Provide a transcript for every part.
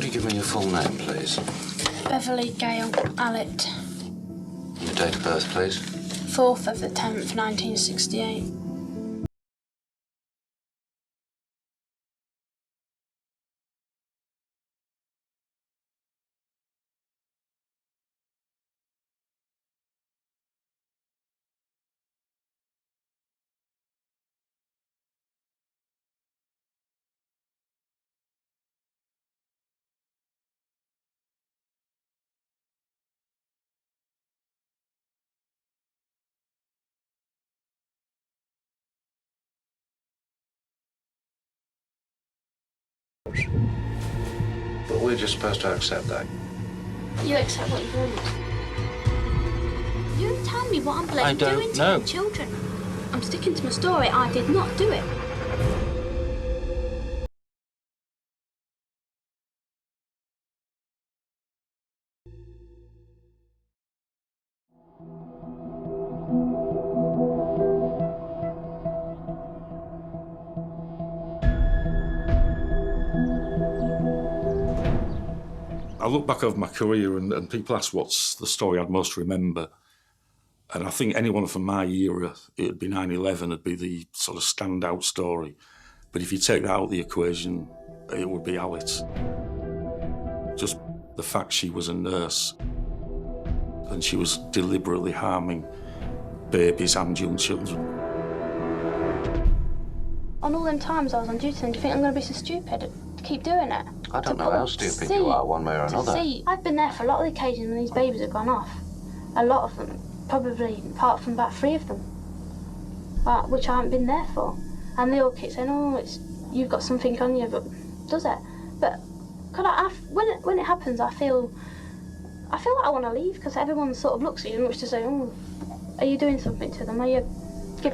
you give me your full name, please? Beverly Gale Allitt. Your date of birth, please? 4th of the 10th, 1968. But we're just supposed to accept that. You accept what you want. You tell me what I'm I don't doing to know. my children. I'm sticking to my story. I did not do it. I look back over my career and people ask what's the story I'd most remember. And I think anyone from my era, it'd be 9/11, it'd be the sort of standout story. But if you take that out of the equation, it would be Allitt. Just the fact she was a nurse and she was deliberately harming babies and young children. On all them times I was on duty, and do you think I'm going to be so stupid to keep doing it? I don't know how stupid you are, one way or another. I've been there for a lot of the occasions when these babies have gone off. A lot of them, probably apart from about 3 of them, which I haven't been there for. And they all keep saying, "Oh, you've got something on you," but does it? But when it happens, I feel like I want to leave, because everyone sort of looks at you and looks to say, "Oh, are you doing something to them? Are you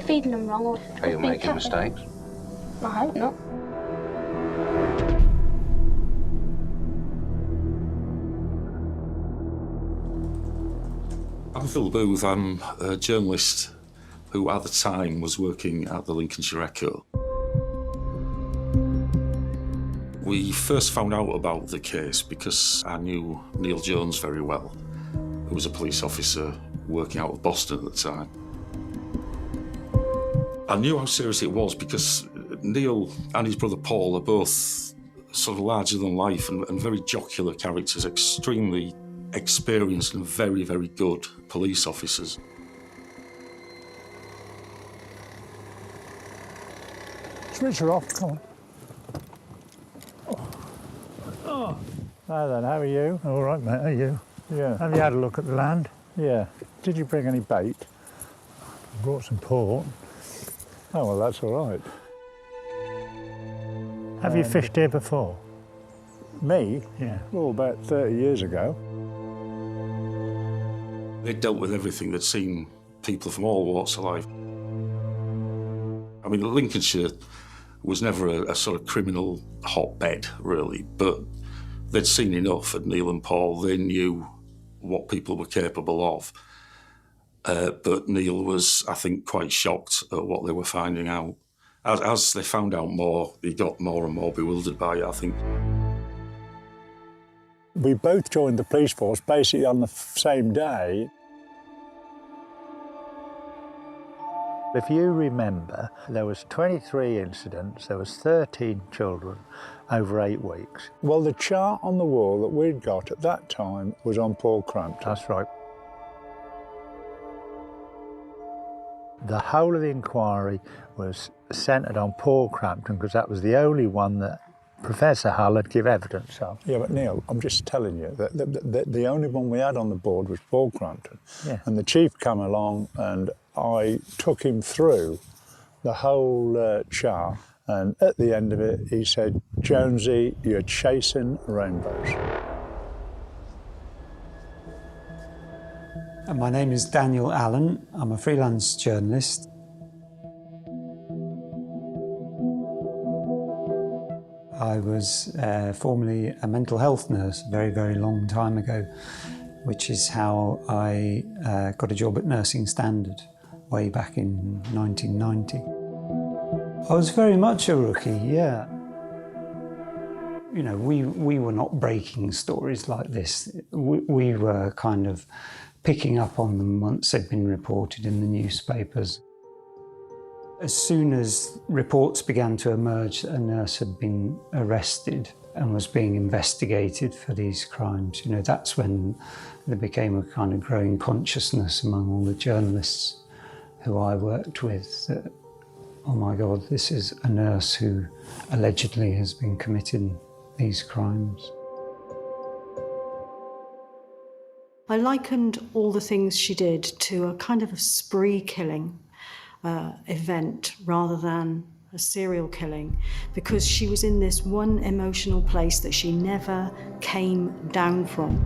feeding them wrong?" Or are you making mistakes? I hope not. I'm Phil Booth. I'm a journalist who at the time was working at the Lincolnshire Echo. We first found out about the case because I knew Neil Jones very well, who was a police officer working out of Boston at the time. I knew how serious it was because Neil and his brother Paul are both sort of larger than life and very jocular characters, extremely experienced and very, very good police officers. Switch her off, come on. Oh. Hi then, how are you? All right, mate, how are you? Yeah. Have you had a look at the land? Yeah. Did you bring any bait? I brought some port. Oh, well, that's all right. Have you fished here before? Me? Yeah. Well, about 30 years ago. They'd dealt with everything. They'd seen people from all walks of life. I mean, Lincolnshire was never a sort of criminal hotbed, really, but they'd seen enough at Neil and Paul. They knew what people were capable of. But Neil was, I think, quite shocked at what they were finding out. As they found out more, he got more and more bewildered by it, I think. We both joined the police force basically on the same day. If you remember, there was 23 incidents, there was 13 children over 8 weeks. Well, the chart on the wall that we'd got at that time was on Paul Crampton. That's right. The whole of the inquiry was centred on Paul Crampton because that was the only one that Professor Hull had give evidence of. Yeah, but Neil, I'm just telling you that the only one we had on the board was Paul Crampton. Yeah. And the chief came along and I took him through the whole chart, and at the end of it he said, "Jonesy, you're chasing rainbows." My name is Daniel Allen. I'm a freelance journalist. I was formerly a mental health nurse a very, very long time ago, which is how I got a job at Nursing Standard way back in 1990. I was very much a rookie, yeah. You know, we were not breaking stories like this. We were kind of picking up on them once they'd been reported in the newspapers. As soon as reports began to emerge that a nurse had been arrested and was being investigated for these crimes, you know, that's when there became a kind of growing consciousness among all the journalists who I worked with that, oh my God, this is a nurse who allegedly has been committing these crimes. I likened all the things she did to a kind of a spree killing event rather than a serial killing, because she was in this one emotional place that she never came down from.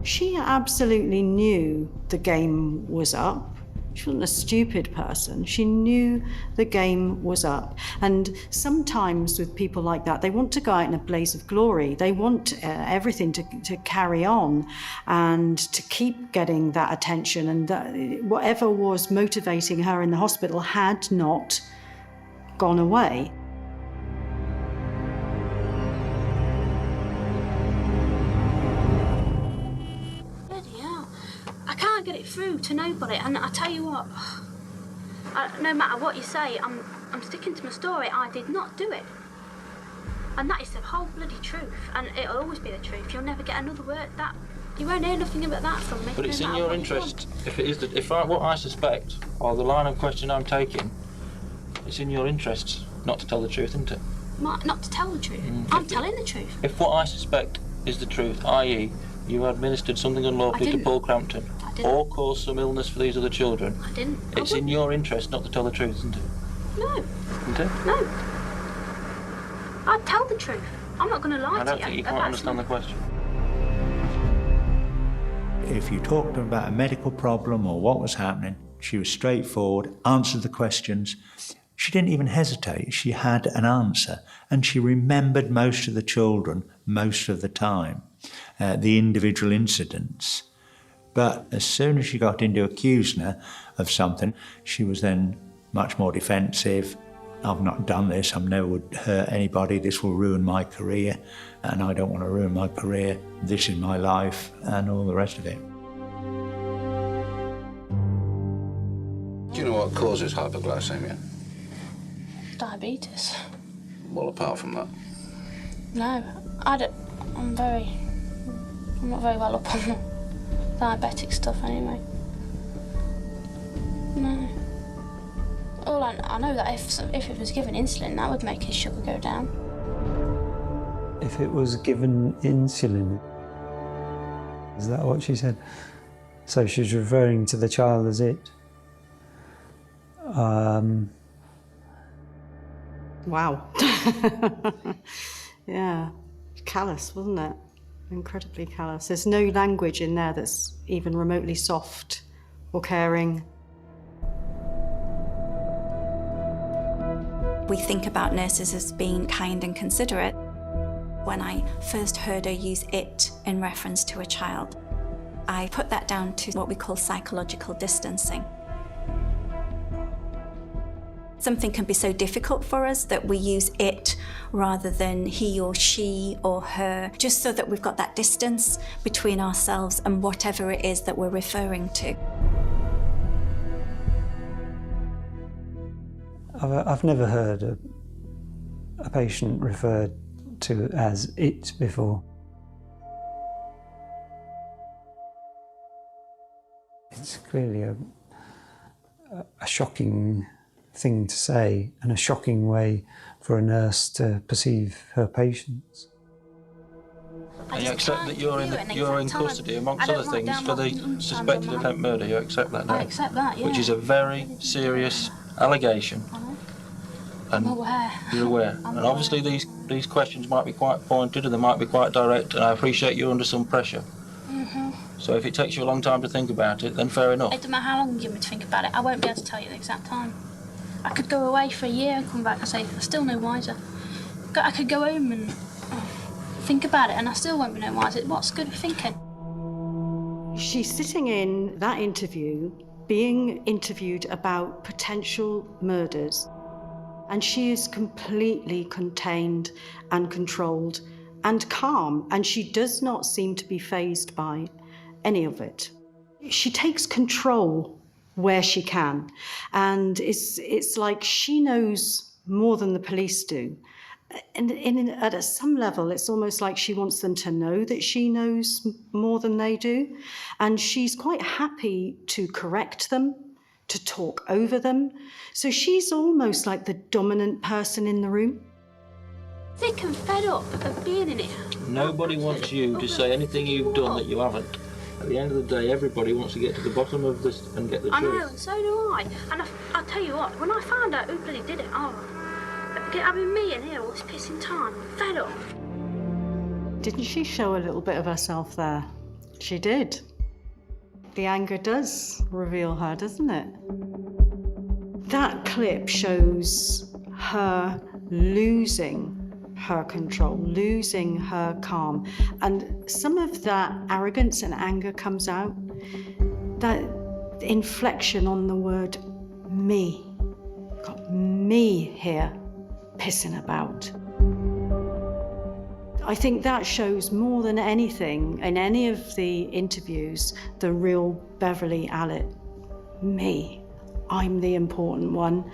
She absolutely knew the game was up. She wasn't a stupid person. She knew the game was up. And sometimes with people like that, they want to go out in a blaze of glory. They want everything to carry on and to keep getting that attention. And that whatever was motivating her in the hospital had not gone away. Get it through to nobody, and I tell you what, no matter what you say, I'm sticking to my story. I did not do it, and that is the whole bloody truth, and it'll always be the truth. You'll never get another word that you won't hear nothing about that from me. But it's in your interest. If it is what I suspect, or the line of question I'm taking, it's in your interests not to tell the truth, isn't it? Not to tell the truth. I'm telling the truth. If what I suspect is the truth, i.e., you administered something unlawfully to Paul Crampton, or caused some illness for these other children, I didn't. It's in your interest not to tell the truth, isn't it? No. Isn't it? No. I'd tell the truth. I'm not going to lie to you. I don't think you can't understand the question. If you talked to her about a medical problem or what was happening, she was straightforward, answered the questions. She didn't even hesitate. She had an answer, and she remembered most of the children most of the time, the individual incidents. But as soon as she got into accusing her of something, she was then much more defensive. I've not done this, I never would hurt anybody, this will ruin my career, and I don't want to ruin my career, this is my life, and all the rest of it. Do you know what causes hypoglycemia? Diabetes. Well, apart from that. No, I don't. I'm not very well up on the diabetic stuff anyway. No. All I know that if it was given insulin, that would make his sugar go down. If it was given insulin, is that what she said? So she's referring to the child as it. Wow. Yeah, callous, wasn't it? Incredibly callous. There's no language in there that's even remotely soft or caring. We think about nurses as being kind and considerate. When I first heard her use it in reference to a child, I put that down to what we call psychological distancing. Something can be so difficult for us that we use it rather than he or she or her, just so that we've got that distance between ourselves and whatever it is that we're referring to. I've never heard a patient referred to as it before. It's clearly a shocking thing to say and a shocking way for a nurse to perceive her patients. And you accept that you're in custody, amongst other things, for the suspected attempt murder. You accept that now? I accept that, yeah. Which is a very serious allegation. I'm aware. You're aware. And obviously these questions might be quite pointed and they might be quite direct, and I appreciate you're under some pressure. So if it takes you a long time to think about it, then fair enough. It doesn't matter how long you give me to think about it. I won't be able to tell you the exact time. I could go away for a year and come back and say, I'm still no wiser. I could go home and think about it and I still won't be no wiser. What's good at thinking? She's sitting in that interview, being interviewed about potential murders. And she is completely contained and controlled and calm, and she does not seem to be fazed by any of it. She takes control where she can, and it's like she knows more than the police do. And at some level, it's almost like she wants them to know that she knows more than they do. And she's quite happy to correct them, to talk over them. So she's almost like the dominant person in the room. Sick and fed up of being in it. Nobody wants you to say anything you've done that you haven't. At the end of the day, everybody wants to get to the bottom of this and get the truth. I know, and so do I. And I'll tell you what, when I found out who bloody did it, having me in here all this pissing time, I'm fed up. Didn't she show a little bit of herself there? She did. The anger does reveal her, doesn't it? That clip shows her losing her control, losing her calm. And some of that arrogance and anger comes out. That inflection on the word me. Got me here pissing about. I think that shows more than anything in any of the interviews the real Beverly Allitt. Me. I'm the important one.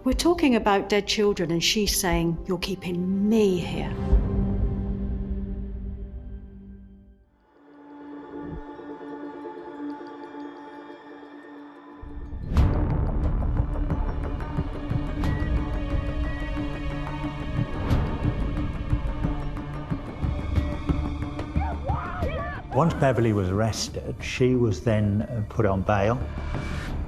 We're talking about dead children and she's saying, you're keeping me here. Once Beverly was arrested, she was then put on bail.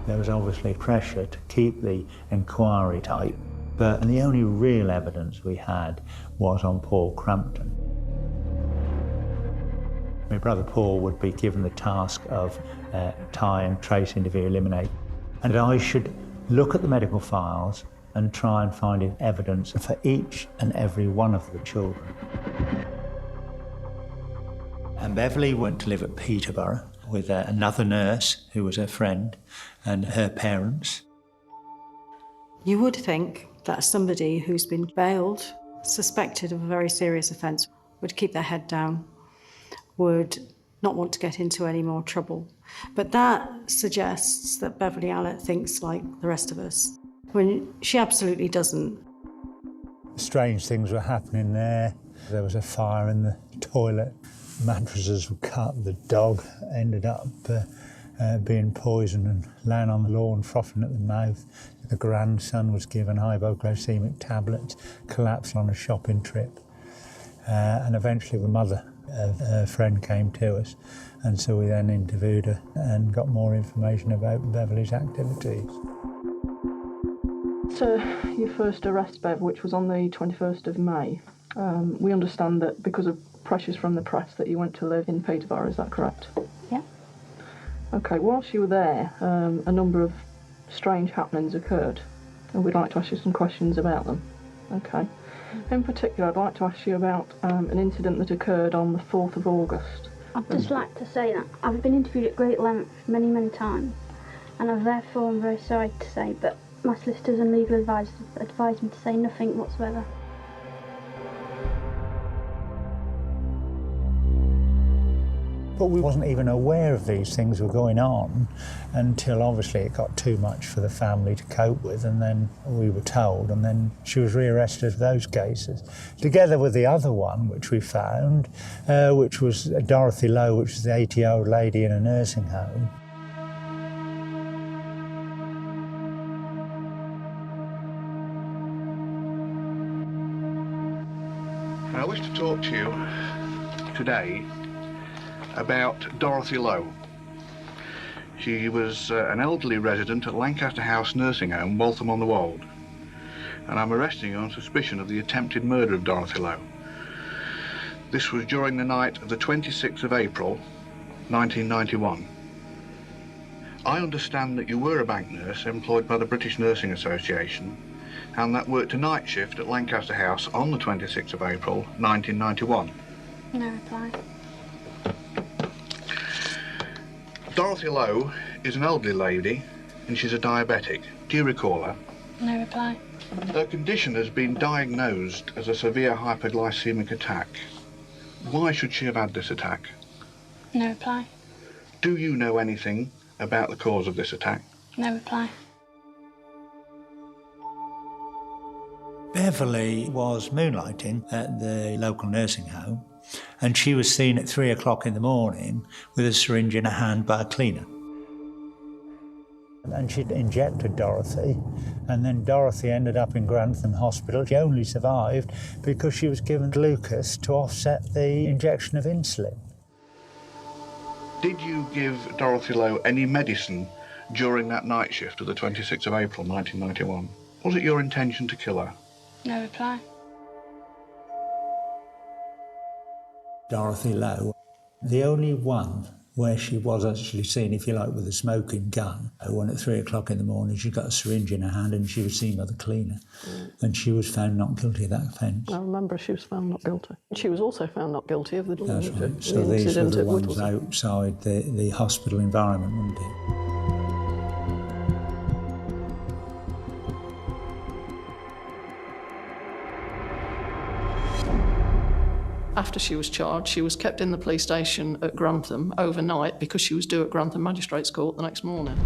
There was obviously pressure to keep the inquiry tight, but the only real evidence we had was on Paul Crampton. My brother Paul would be given the task of tie and trace, interview, eliminate, and I should look at the medical files and try and find evidence for each and every one of the children. And Beverly went to live at Peterborough with another nurse who was her friend and her parents. You would think that somebody who's been bailed, suspected of a very serious offence, would keep their head down, would not want to get into any more trouble. But that suggests that Beverly Allitt thinks like the rest of us, when she absolutely doesn't. Strange things were happening there. There was a fire in the toilet. Mattresses were cut. The dog ended up being poisoned and laying on the lawn, frothing at the mouth. The grandson was given hypoglycemic tablets, collapsed on a shopping trip. And eventually the mother of her friend came to us, and so we then interviewed her and got more information about Beverly's activities. So your first arrest, Bev, which was on the 21st of May, we understand that because of pressures from the press that you went to live in Peterborough, is that correct? Yeah. OK, whilst you were there, a number of strange happenings occurred, and we'd like to ask you some questions about them. OK. In particular, I'd like to ask you about an incident that occurred on the 4th of August. I'd just like to say that I've been interviewed at great length many, many times, and I'm very sorry to say, but my solicitors and legal advisors advised me to say nothing whatsoever. But we wasn't even aware of these things were going on until obviously it got too much for the family to cope with, and then we were told, and then she was rearrested for those cases. Together with the other one, which we found, which was Dorothy Lowe, which was the 80-year-old lady in a nursing home. I wish to talk to you today about Dorothy Lowe. She was an elderly resident at Lancaster House Nursing Home, Waltham-on-the-Wold, and I'm arresting you on suspicion of the attempted murder of Dorothy Lowe. This was during the night of the 26th of April, 1991. I understand that you were a bank nurse employed by the British Nursing Association, and that worked a night shift at Lancaster House on the 26th of April, 1991. No reply. Dorothy Lowe is an elderly lady, and she's a diabetic. Do you recall her? No reply. Her condition has been diagnosed as a severe hypoglycemic attack. Why should she have had this attack? No reply. Do you know anything about the cause of this attack? No reply. Beverly was moonlighting at the local nursing home, and she was seen at 3 o'clock in the morning with a syringe in her hand by a cleaner. And she'd injected Dorothy, and then Dorothy ended up in Grantham Hospital. She only survived because she was given glucose to offset the injection of insulin. Did you give Dorothy Lowe any medicine during that night shift of the 26th of April 1991? Was it your intention to kill her? No reply. Dorothy Lowe, the only one where she was actually seen, if you like, with a smoking gun. When at 3 o'clock in the morning she got a syringe in her hand and she was seen by the cleaner. And she was found not guilty of that offence. I remember she was found not guilty. She was also found not guilty of the That's right. So these were the ones outside the hospital environment, weren't it? After she was charged, she was kept in the police station at Grantham overnight because she was due at Grantham Magistrates Court the next morning.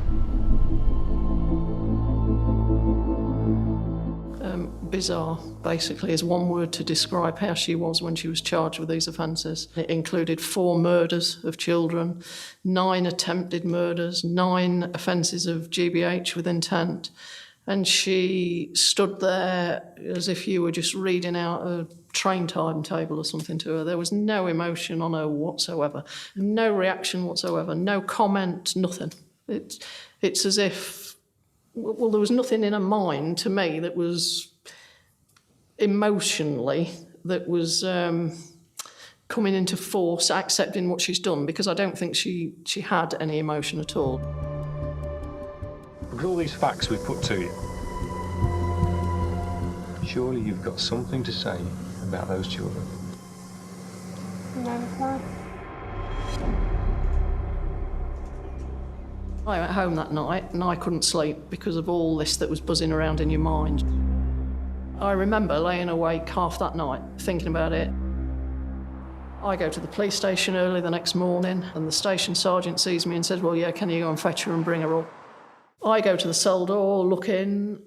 Bizarre, basically, is one word to describe how she was when she was charged with these offences. It included 4 murders of children, 9 attempted murders, 9 offences of GBH with intent, and she stood there as if you were just reading out a train timetable or something to her. There was no emotion on her whatsoever, no reaction whatsoever, no comment, nothing. It's as if, well, there was nothing in her mind to me that was emotionally, that was coming into force, accepting what she's done, because I don't think she had any emotion at all. With all these facts we've put to you, surely you've got something to say about those children. No reply. I went home that night and I couldn't sleep because of all this that was buzzing around in your mind. I remember laying awake half that night thinking about it. I go to the police station early the next morning and the station sergeant sees me and says, well, yeah, can you go and fetch her and bring her up? I go to the cell door, look in.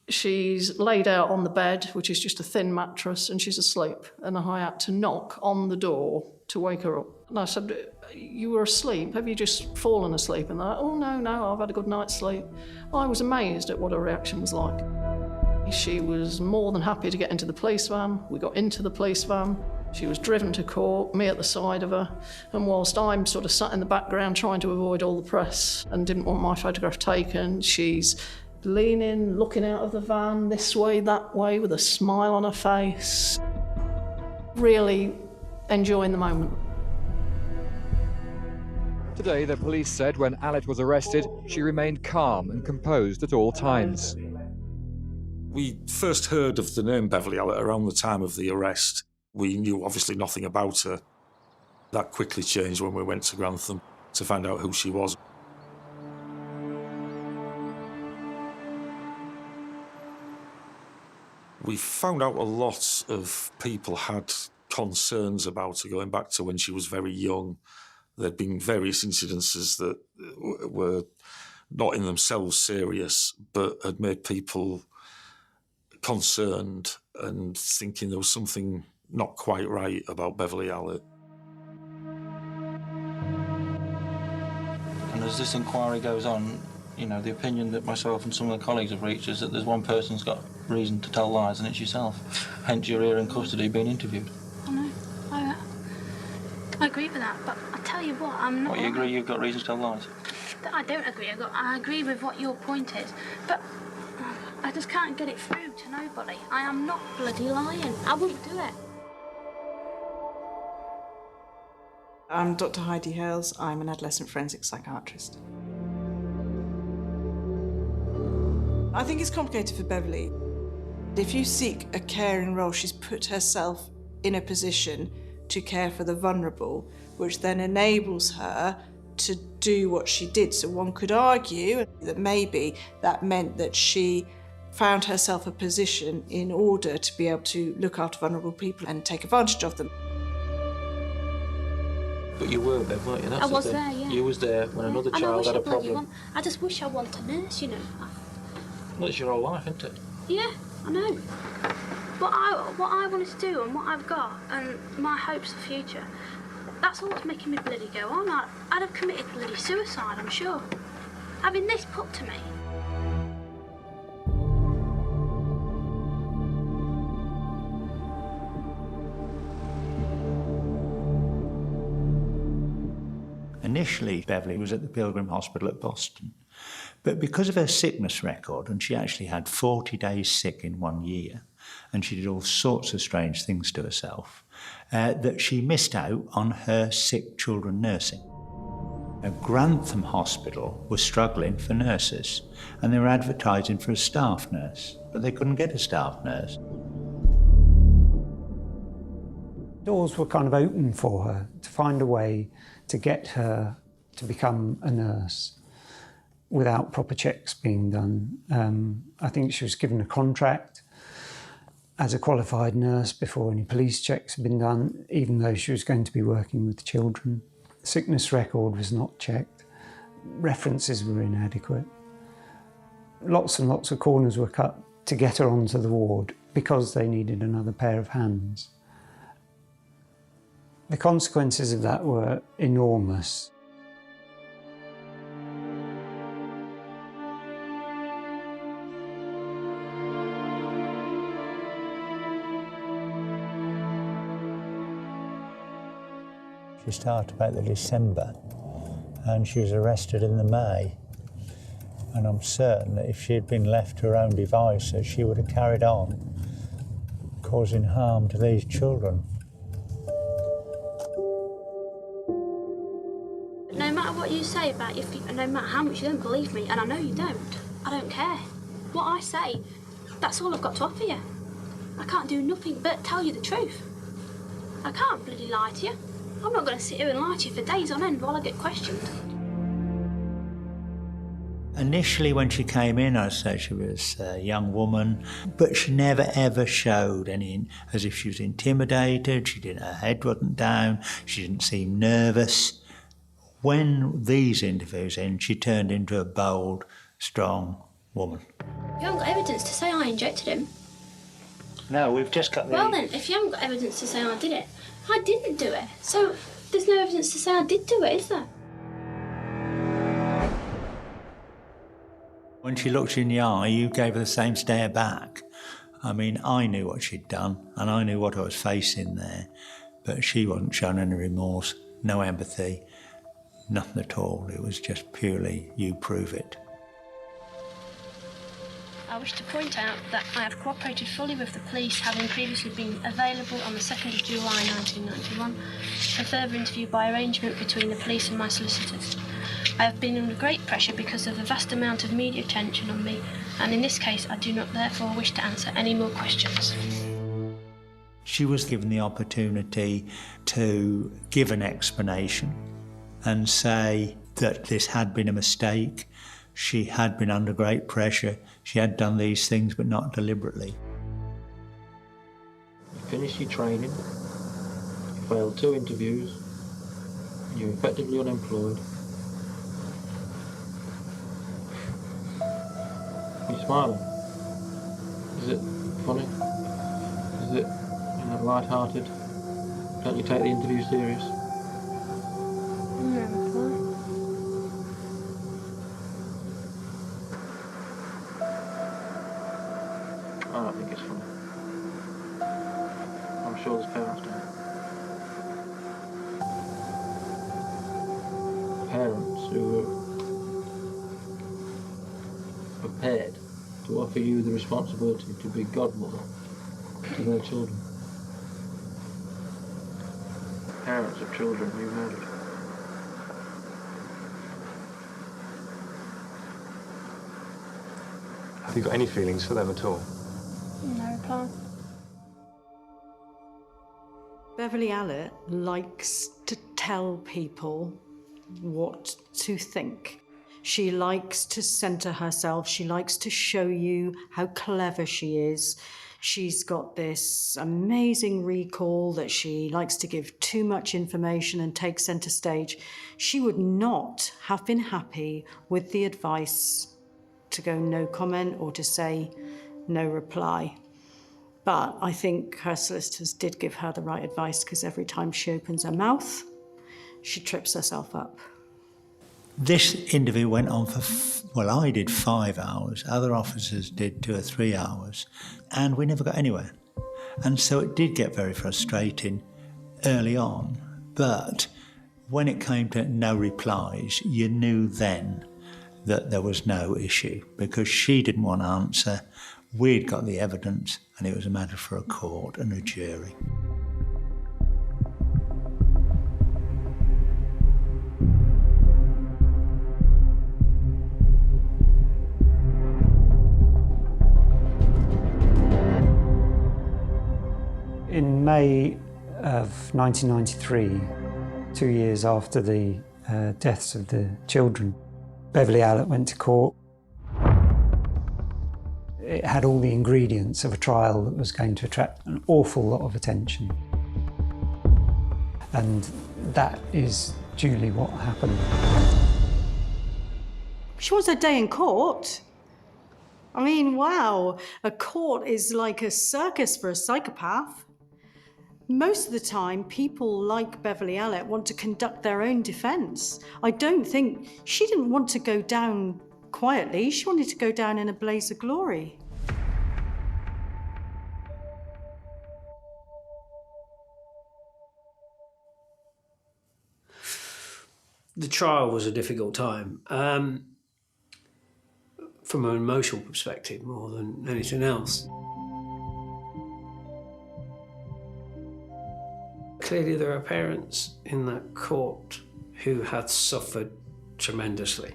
She's laid out on the bed, which is just a thin mattress, and she's asleep. And I had to knock on the door to wake her up. And I said, you were asleep? Have you just fallen asleep? And they're like, oh, no, I've had a good night's sleep. I was amazed at what her reaction was like. She was more than happy to get into the police van. We got into the police van. She was driven to court, me at the side of her. And whilst I'm sort of sat in the background trying to avoid all the press and didn't want my photograph taken, she's leaning, looking out of the van this way, that way, with a smile on her face. Really enjoying the moment. Today, the police said when Allitt was arrested, she remained calm and composed at all times. We first heard of the name Beverly Allitt around the time of the arrest. We knew obviously nothing about her. That quickly changed when we went to Grantham to find out who she was. We found out a lot of people had concerns about her going back to when she was very young. There'd been various incidences that were not in themselves serious, but had made people concerned and thinking there was something not quite right about Beverly Allitt. And as this inquiry goes on, you know, the opinion that myself and some of the colleagues have reached is that there's one person who's got reason to tell lies, and it's yourself. Hence, you're here in custody being interviewed. I know. I agree with that, but I tell you what, I'm not... What, you agree you've got reason to tell lies? I don't agree. I agree with what your point is, but I just can't get it through to nobody. I am not bloody lying. I wouldn't do it. I'm Dr. Heidi Hales. I'm an adolescent forensic psychiatrist. I think it's complicated for Beverly. If you seek a caring role, she's put herself in a position to care for the vulnerable, which then enables her to do what she did. So one could argue that maybe that meant that she found herself a position in order to be able to look after vulnerable people and take advantage of them. But you were, Bev, weren't you? That's I the was thing. there, yeah. You was there when another And child had a bloody problem. I just wish I wanted a nurse, you know. Well, it's your whole life, isn't it? Yeah, I know. What I wanted to do and what I've got and my hopes for the future, that's all that's making me bloody go on. I'd have committed bloody suicide, I'm sure. Having this put to me. Initially, Beverly was at the Pilgrim Hospital at Boston. But because of her sickness record, and she actually had 40 days sick in 1 year, and she did all sorts of strange things to herself, that she missed out on her sick children nursing. Grantham Hospital was struggling for nurses, and they were advertising for a staff nurse, but they couldn't get a staff nurse. Doors were kind of open for her to find a way to get her to become a nurse without proper checks being done. I think she was given a contract as a qualified nurse before any police checks had been done, even though she was going to be working with children. Sickness record was not checked. References were inadequate. Lots and lots of corners were cut to get her onto the ward because they needed another pair of hands. The consequences of that were enormous. She started about the December and she was arrested in the May. And I'm certain that if she had been left to her own devices, she would have carried on causing harm to these children. No matter what you say about no matter how much you don't believe me, and I know you don't, I don't care. What I say, that's all I've got to offer you. I can't do nothing but tell you the truth. I can't bloody lie to you. I'm not going to sit here and lie to you for days on end while I get questioned. Initially, when she came in, I said she was a young woman, but she never ever showed any, as if she was intimidated. Her head wasn't down. She didn't seem nervous. When these interviews ended, she turned into a bold, strong woman. You haven't got evidence to say I injected him. No, we've just got the... Well then, if you haven't got evidence to say I did it, I didn't do it. So there's no evidence to say I did do it, is there? When she looked you in the eye, you gave her the same stare back. I mean, I knew what she'd done, and I knew what I was facing there, but she wasn't showing any remorse, no empathy, nothing at all. It was just purely, you prove it. I wish to point out that I have cooperated fully with the police, having previously been available on the 2nd of July 1991 for further interview by arrangement between the police and my solicitors. I have been under great pressure because of the vast amount of media attention on me, and in this case I do not therefore wish to answer any more questions. She was given the opportunity to give an explanation and say that this had been a mistake. She had been under great pressure. She had done these things, but not deliberately. You finished your training, you failed 2 interviews, and you're effectively unemployed. You're smiling. Is it funny? Is it, light-hearted? Don't you take the interview serious? No. I don't think it's funny. I'm sure there's parents don't. Parents who are prepared to offer you the responsibility to be godmother to their children. Parents of children you murdered. Have you got any feelings for them at all? No reply. Beverly Allitt likes to tell people what to think. She likes to centre herself. She likes to show you how clever she is. She's got this amazing recall that she likes to give too much information and take centre stage. She would not have been happy with the advice to go no comment or to say no reply. But I think her solicitors did give her the right advice, because every time she opens her mouth, she trips herself up. This interview went on for, well, I did 5 hours, other officers did 2 or 3 hours, and we never got anywhere. And so it did get very frustrating early on, but when it came to no replies, you knew then that there was no issue, because she didn't want to answer, we'd got the evidence, and it was a matter for a court and a jury. In May of 1993, 2 years after the deaths of the children, Beverly Allitt went to court. It had all the ingredients of a trial that was going to attract an awful lot of attention. And that is duly what happened. She wants her day in court. I mean, wow, a court is like a circus for a psychopath. Most of the time, people like Beverly Allitt want to conduct their own defence. I don't think she didn't want to go down quietly. She wanted to go down in a blaze of glory. The trial was a difficult time, from an emotional perspective more than anything else. Clearly there are parents in that court who had suffered tremendously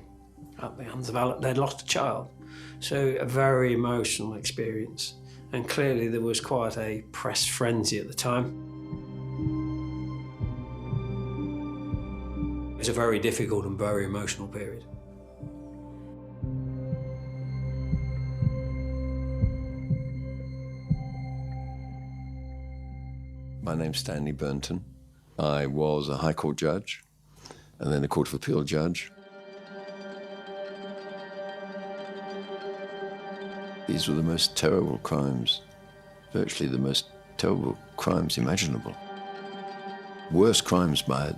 at the hands of Allitt. They'd lost a child, so a very emotional experience. And clearly there was quite a press frenzy at the time. It was a very difficult and very emotional period. My name's Stanley Burnton. I was a High Court judge and then a Court of Appeal judge. These were the most terrible crimes, virtually the most terrible crimes imaginable. Worse crimes by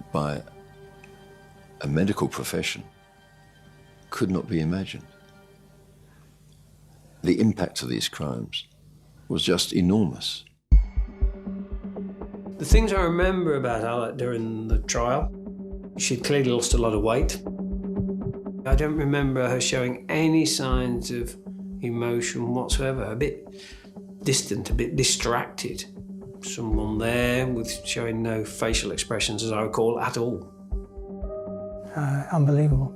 a medical profession could not be imagined. The impact of these crimes was just enormous. The things I remember about Allitt during the trial, she'd clearly lost a lot of weight. I don't remember her showing any signs of emotion whatsoever, a bit distant, a bit distracted. Someone there with showing no facial expressions, as I recall, at all. Unbelievable.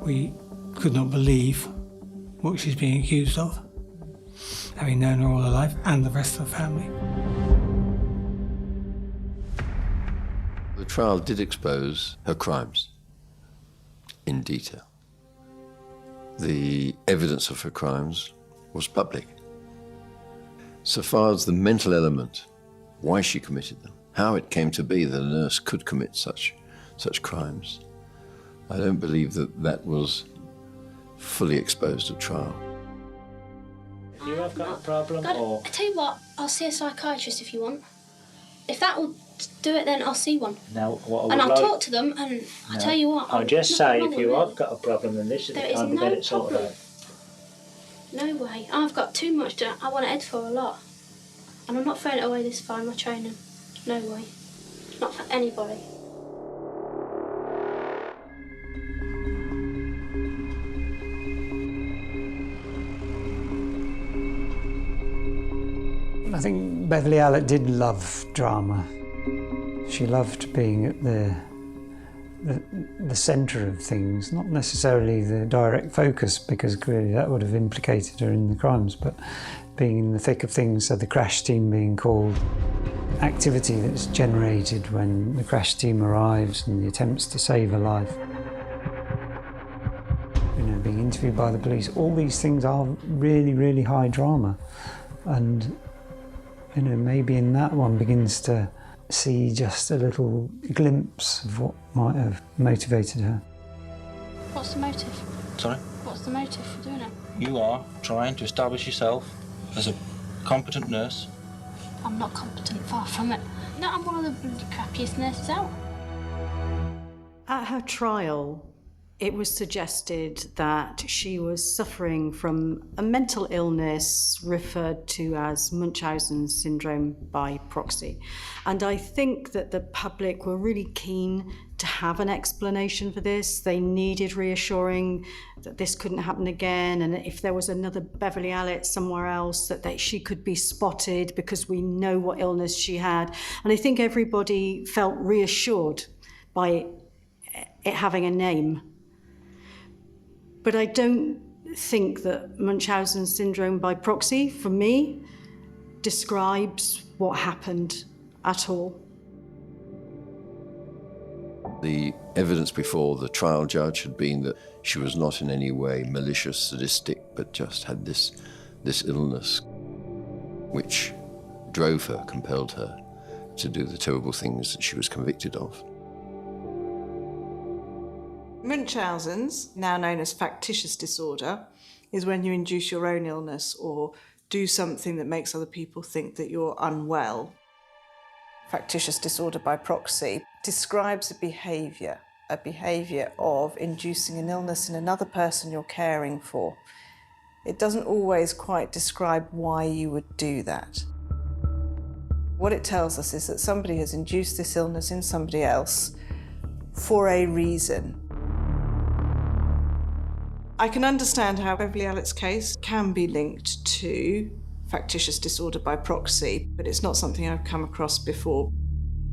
We could not believe what she's being accused of, having known her all her life and the rest of the family. The trial did expose her crimes in detail. The evidence of her crimes was public. So far as the mental element, why she committed them, how it came to be that a nurse could commit such crimes, I don't believe that was fully exposed at trial. You have got a problem, or...? I tell you what, I'll see a psychiatrist if you want. If that will do it, then I'll see one. Now, what I would and I'll like... talk to them, and I'll tell you what... I'll just say, if you have got a problem, then this is the time to get it sorted out. No way. I've got too much to... I want to head for a lot. And I'm not throwing it away this far, my training. No way. Not for anybody. I think Beverly Allitt did love drama. She loved being at the centre of things, not necessarily the direct focus, because clearly that would have implicated her in the crimes, but being in the thick of things, so the crash team being called, activity that's generated when the crash team arrives and the attempts to save a life. You know, being interviewed by the police, all these things are really, really high drama. And, you know, maybe in that one begins to see just a little glimpse of what might have motivated her. What's the motive? Sorry? What's the motive for doing it? You are trying to establish yourself as a competent nurse. I'm not competent, far from it. No, I'm one of the bloody crappiest nurses out. At her trial, it was suggested that she was suffering from a mental illness referred to as Munchausen syndrome by proxy. And I think that the public were really keen to have an explanation for this. They needed reassuring that this couldn't happen again, and if there was another Beverly Allitt somewhere else, that she could be spotted because we know what illness she had. And I think everybody felt reassured by it having a name. But I don't think that Munchausen syndrome by proxy, for me, describes what happened at all. The evidence before the trial judge had been that she was not in any way malicious, sadistic, but just had this illness which drove her, compelled her to do the terrible things that she was convicted of. Munchausen's, now known as factitious disorder, is when you induce your own illness or do something that makes other people think that you're unwell. Factitious disorder by proxy describes a behaviour of inducing an illness in another person you're caring for. It doesn't always quite describe why you would do that. What it tells us is that somebody has induced this illness in somebody else for a reason. I can understand how Beverly Allitt's case can be linked to factitious disorder by proxy, but it's not something I've come across before.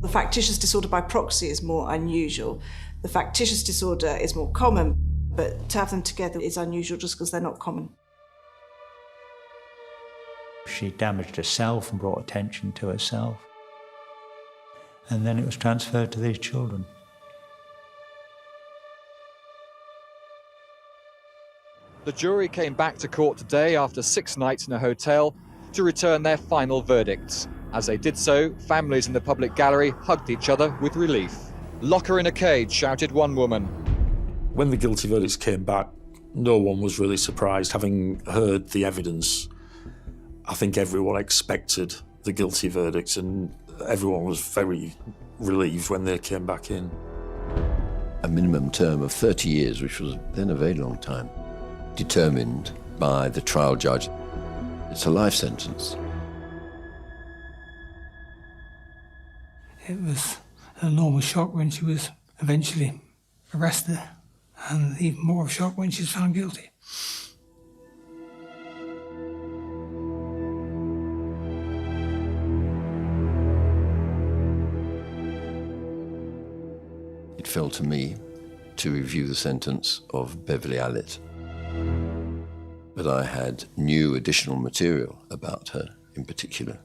The factitious disorder by proxy is more unusual. The factitious disorder is more common, but to have them together is unusual just because they're not common. She damaged herself and brought attention to herself. And then it was transferred to these children. The jury came back to court today after 6 nights in a hotel to return their final verdicts. As they did so, families in the public gallery hugged each other with relief. "Lock her in a cage," shouted one woman. When the guilty verdicts came back, no one was really surprised. Having heard the evidence, I think everyone expected the guilty verdicts, and everyone was very relieved when they came back in. A minimum term of 30 years, which was then a very long time, determined by the trial judge. It's a life sentence. It was an enormous shock when she was eventually arrested, and even more of a shock when she was found guilty. It fell to me to review the sentence of Beverly Allitt. But I had new additional material about her, in particular,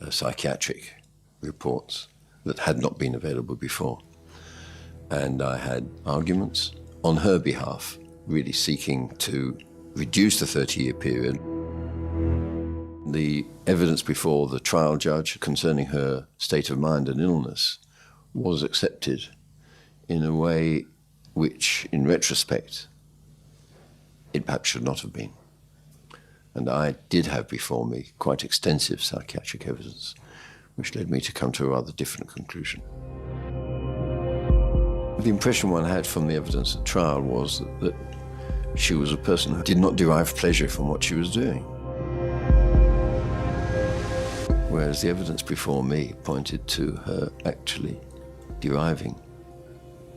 psychiatric reports that had not been available before. And I had arguments on her behalf, really seeking to reduce the 30-year period. The evidence before the trial judge concerning her state of mind and illness was accepted in a way which, in retrospect, it perhaps should not have been. And I did have before me quite extensive psychiatric evidence, which led me to come to a rather different conclusion. The impression one had from the evidence at trial was that she was a person who did not derive pleasure from what she was doing. Whereas the evidence before me pointed to her actually deriving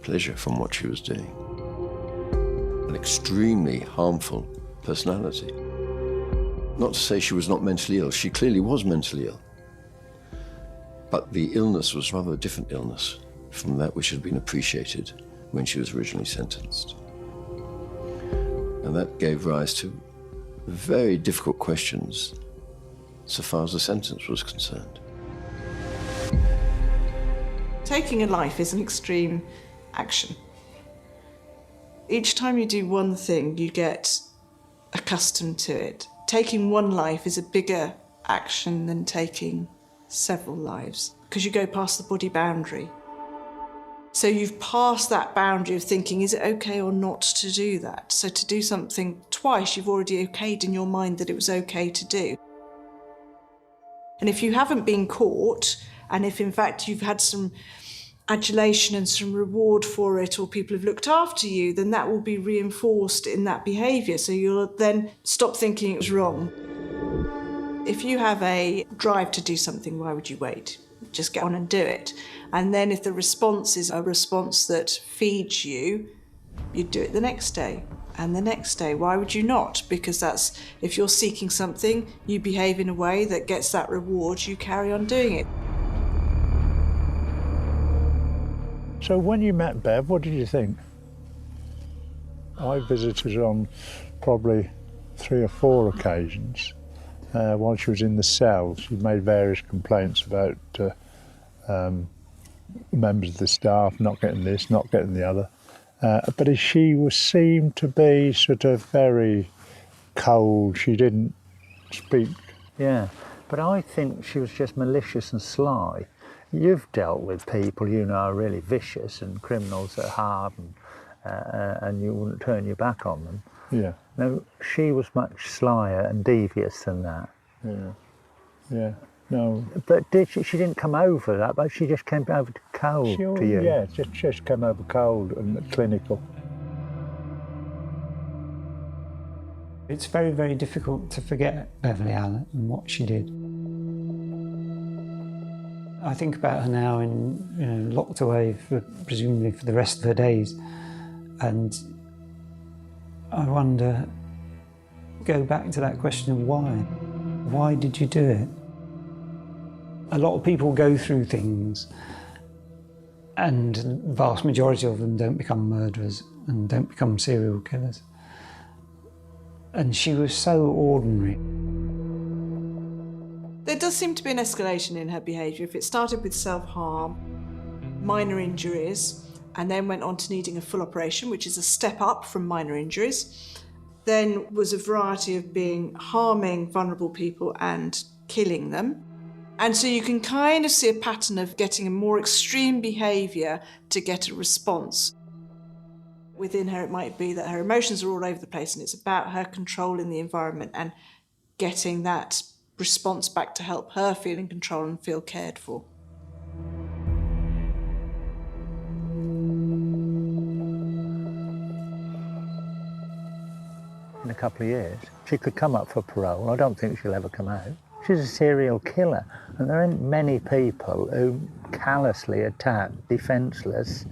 pleasure from what she was doing. An extremely harmful personality. Not to say she was not mentally ill, she clearly was mentally ill. But the illness was rather a different illness from that which had been appreciated when she was originally sentenced. And that gave rise to very difficult questions so far as the sentence was concerned. Taking a life is an extreme action. Each time you do one thing, you get accustomed to it. Taking one life is a bigger action than taking several lives, because you go past the body boundary. So you've passed that boundary of thinking, is it okay or not to do that? So to do something twice, you've already okayed in your mind that it was okay to do. And if you haven't been caught, and if in fact you've had some adulation and some reward for it, or people have looked after you, then that will be reinforced in that behaviour. So you'll then stop thinking it was wrong. If you have a drive to do something, why would you wait? Just get on and do it. And then if the response is a response that feeds you, you'd do it the next day and the next day. Why would you not? Because that's, if you're seeking something, you behave in a way that gets that reward, you carry on doing it. So when you met Bev, what did you think? I visited her on probably 3 or 4 occasions. While she was in the cell, she made various complaints about members of the staff not getting this, not getting the other. But she seemed to be sort of very cold. She didn't speak. Yeah, but I think she was just malicious and sly. You've dealt with people you know are really vicious and criminals that are hard, and you wouldn't turn your back on them. Yeah. No, she was much slyer and devious than that. Yeah. Yeah. No. But she didn't come over that, but she just came over cold to you. Yeah, just came over cold and clinical. It's very, very difficult to forget Beverly Allitt and what she did. I think about her now locked away presumably for the rest of her days, and I wonder, go back to that question of why. Why did you do it? A lot of people go through things, and the vast majority of them don't become murderers and don't become serial killers. And she was so ordinary. There does seem to be an escalation in her behaviour. If it started with self-harm, minor injuries, and then went on to needing a full operation, which is a step up from minor injuries, then was a variety of harming vulnerable people and killing them. And so you can kind of see a pattern of getting a more extreme behaviour to get a response. Within her, it might be that her emotions are all over the place, and it's about her controlling the environment and getting that response back to help her feel in control and feel cared for. In a couple of years, she could come up for parole. I don't think she'll ever come out. She's a serial killer, and there aren't many people who callously attack defenceless,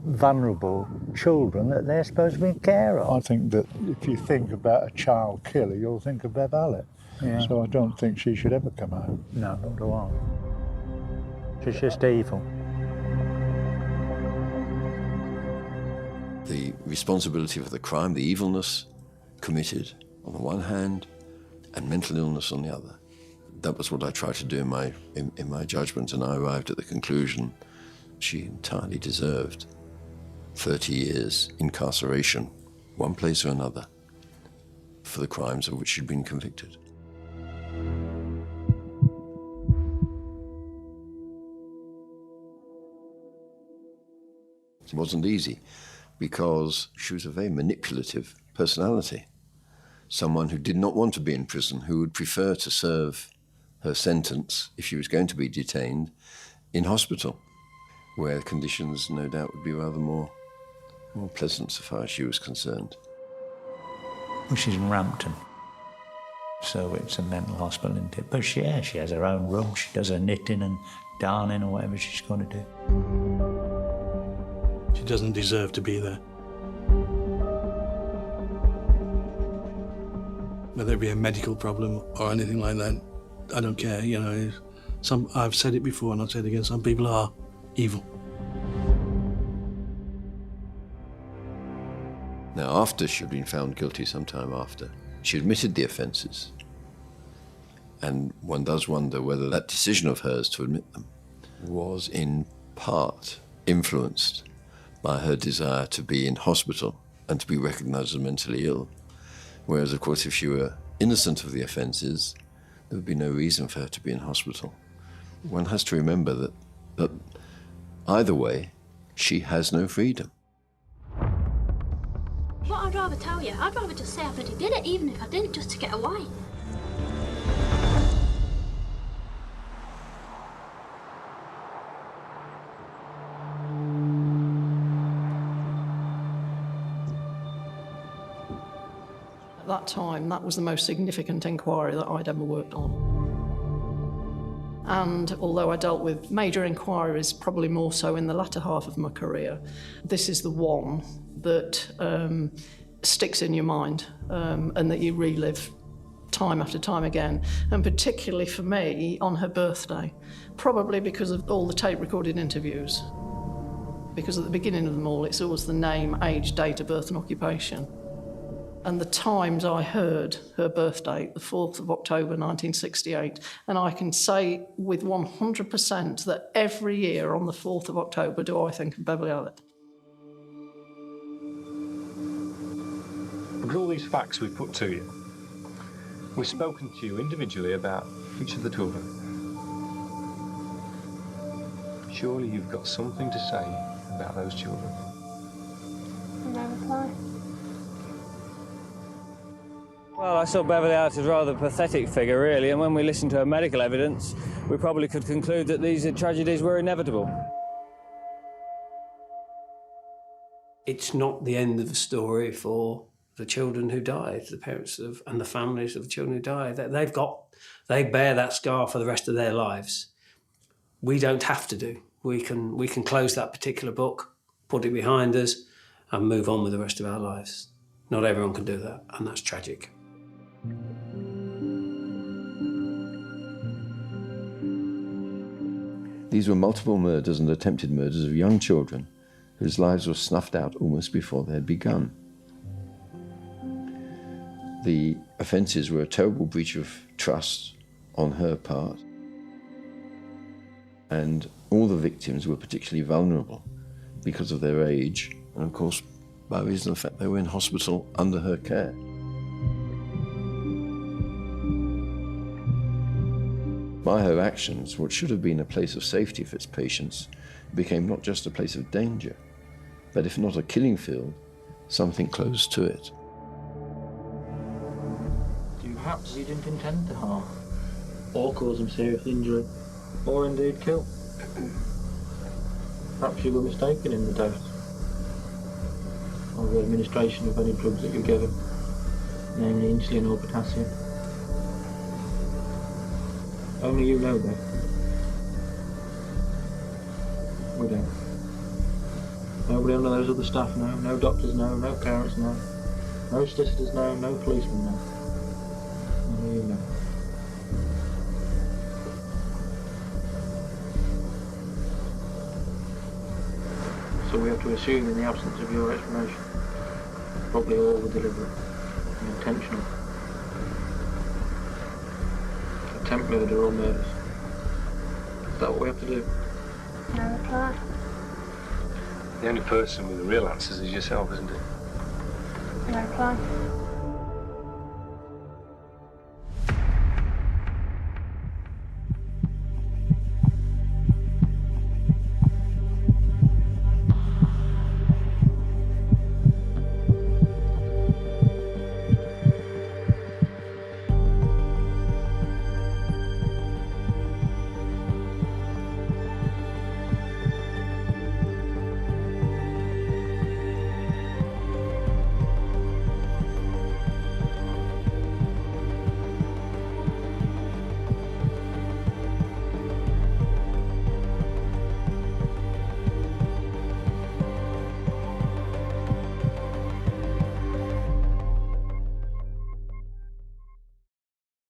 vulnerable children that they're supposed to be in care of. I think that if you think about a child killer, you'll think of Bev Allitt. Yeah. So I don't think she should ever come out. No, not do I. She's just evil. The responsibility for the crime, the evilness committed on the one hand, and mental illness on the other. That was what I tried to do in my judgment, and I arrived at the conclusion she entirely deserved 30 years incarceration, one place or another, for the crimes of which she'd been convicted. It wasn't easy because she was a very manipulative personality. Someone who did not want to be in prison, who would prefer to serve her sentence, if she was going to be detained, in hospital, where conditions no doubt would be rather more pleasant so far as she was concerned. Well, she's in Rampton, so it's a mental hospital, isn't it? But she has her own room. She does her knitting and darning or whatever she's going to do. She doesn't deserve to be there. Whether it be a medical problem or anything like that, I don't care, you know. I've said it before and I'll say it again, some people are evil. Now, after she'd been found guilty, sometime after, she admitted the offences. And one does wonder whether that decision of hers to admit them was in part influenced by her desire to be in hospital and to be recognised as mentally ill. Whereas, of course, if she were innocent of the offences, there would be no reason for her to be in hospital. One has to remember that either way, she has no freedom. What I'd rather tell you, I'd rather just say I bloody did it, even if I didn't, just to get away. At that time, that was the most significant inquiry that I'd ever worked on. And although I dealt with major inquiries, probably more so in the latter half of my career, this is the one that sticks in your mind and that you relive time after time again. And particularly for me, on her birthday, probably because of all the tape-recorded interviews. Because at the beginning of them all, it's always the name, age, date of birth and occupation. And the times I heard her birthday, the 4th of October 1968, and I can say with 100% that every year on the 4th of October do I think of Beverly Allitt. With all these facts we've put to you, we've spoken to you individually about each of the two of them. Surely you've got something to say about those children. No reply. Well, I saw Beverly Allitt as a rather pathetic figure, really, and when we listened to her medical evidence, we probably could conclude that these tragedies were inevitable. It's not the end of the story for the children who died, the parents of, and the families of the children who died. They bear that scar for the rest of their lives. We don't have to do. We can close that particular book, put it behind us, and move on with the rest of our lives. Not everyone can do that, and that's tragic. These were multiple murders and attempted murders of young children whose lives were snuffed out almost before they had begun. The offences were a terrible breach of trust on her part, and all the victims were particularly vulnerable because of their age and, of course, by reason of the fact they were in hospital under her care. By her actions, what should have been a place of safety for its patients became not just a place of danger, but if not a killing field, something close to it. Perhaps you didn't intend to harm, or cause them serious injury, or indeed kill. Perhaps you were mistaken in the dose, or the administration of any drugs that you were given, namely insulin or potassium. Only you know that. We don't. Nobody under those other staff know, no doctors know, no parents know, no solicitors know, no policemen know. Only you know. So we have to assume, in the absence of your explanation, probably all were deliberate and intentional. Attempt murder or murders. Is that what we have to do? No reply. The only person with the real answers is yourself, isn't it? No reply.